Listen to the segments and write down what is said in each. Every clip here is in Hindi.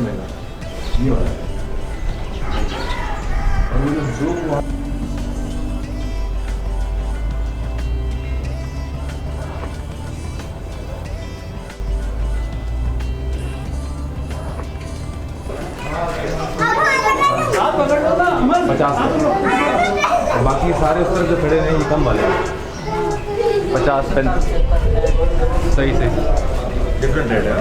सबसे महंगा ये वाला है। और वो जो ब्लू बाकी सारे उस तरफ जो खड़े हैं ये कम वाले हैं 50 पेन सही से डिफरेंट रेट है।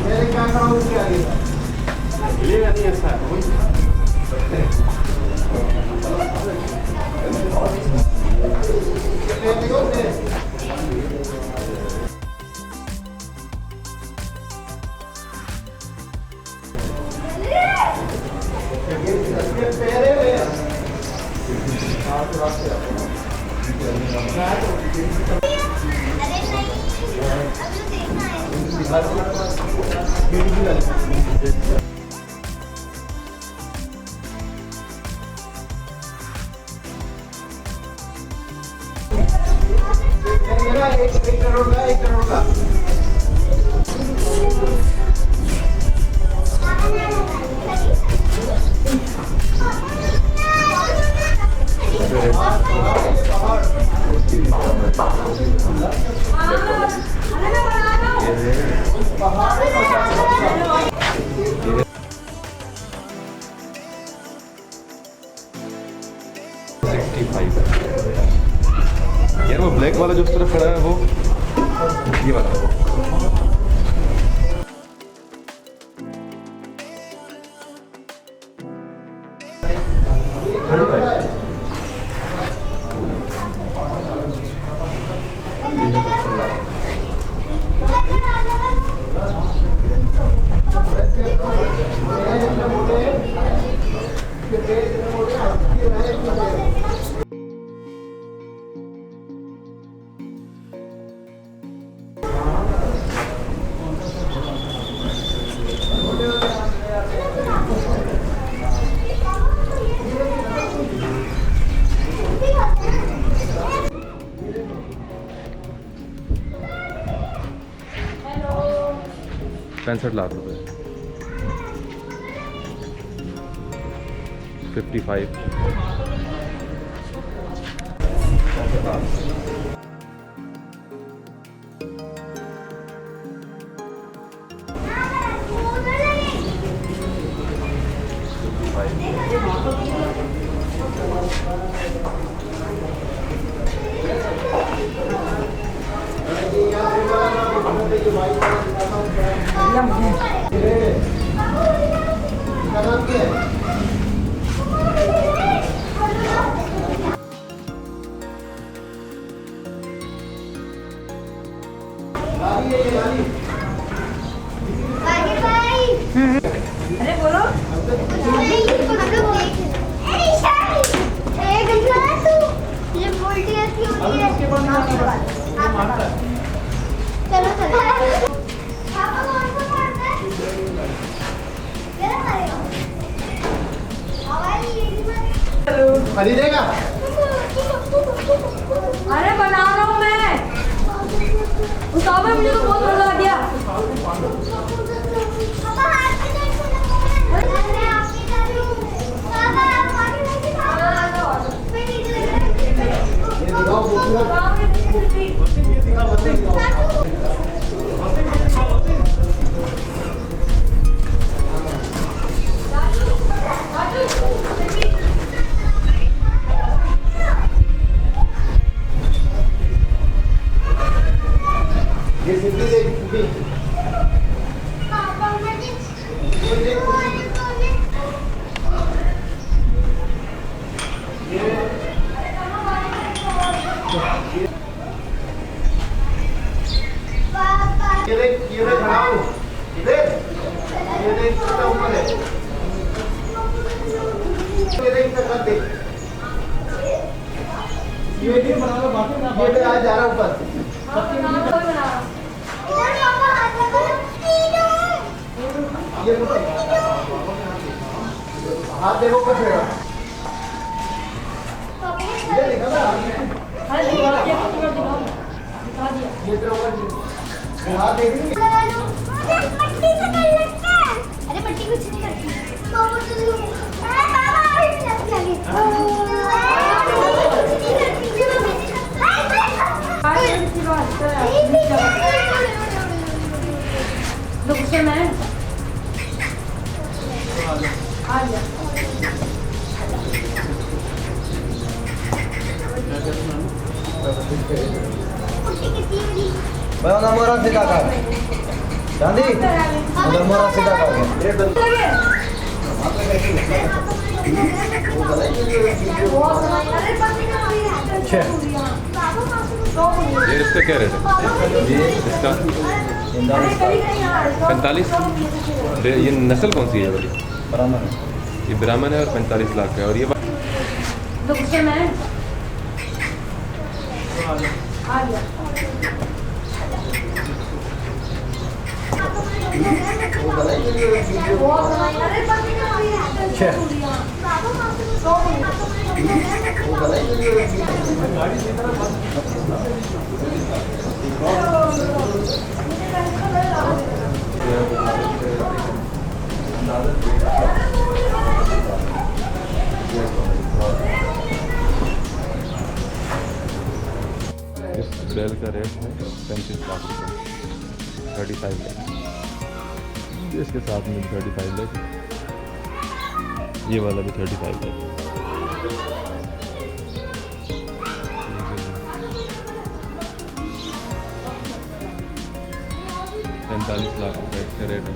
मेरे क्या खड़ा उसके आगे मिलेगा नहीं ऐसा एक करोड़ का यार वो ब्लैक वाला जो उस तरफ खड़ा है वो ये वाला है वो। ₹65 लाख 55 अरे बोलो चलो खरीदेगा। अरे बना रहा हूँ मैं मुझे तो बहुत मजा आ गया। ये बना लो बाकी ना ये आज जा रहा ऊपर हाथ देखो कुछ ये लिखा था लगा लो। पट्टी से कर लगता है। अरे पट्टी कुछ नहीं करती। बाबा अरे बाबा अरे लग गया ये। कुछ नहीं करती। आज की बात कर दो गुस्से में आ जा Udah mau rasi kakak. Candy, udah mau rasi kakak. लगे अरे पति का ये इसका क्या रेट है? इसका अरे कहीं कहीं यार 45। ये नस्ल कौन सी है वाली? Beraman. ये ब्राह्मण है और 45 लाख का है। और ये दो गुस्से में आ जा अरे पति का इस बैल का रेट है 35 लाख रुपये, 35 लाख। इसके साथ में 35 लाख, ये वाला भी 35 लाख। 45 लाख रुपये इसका रेट है।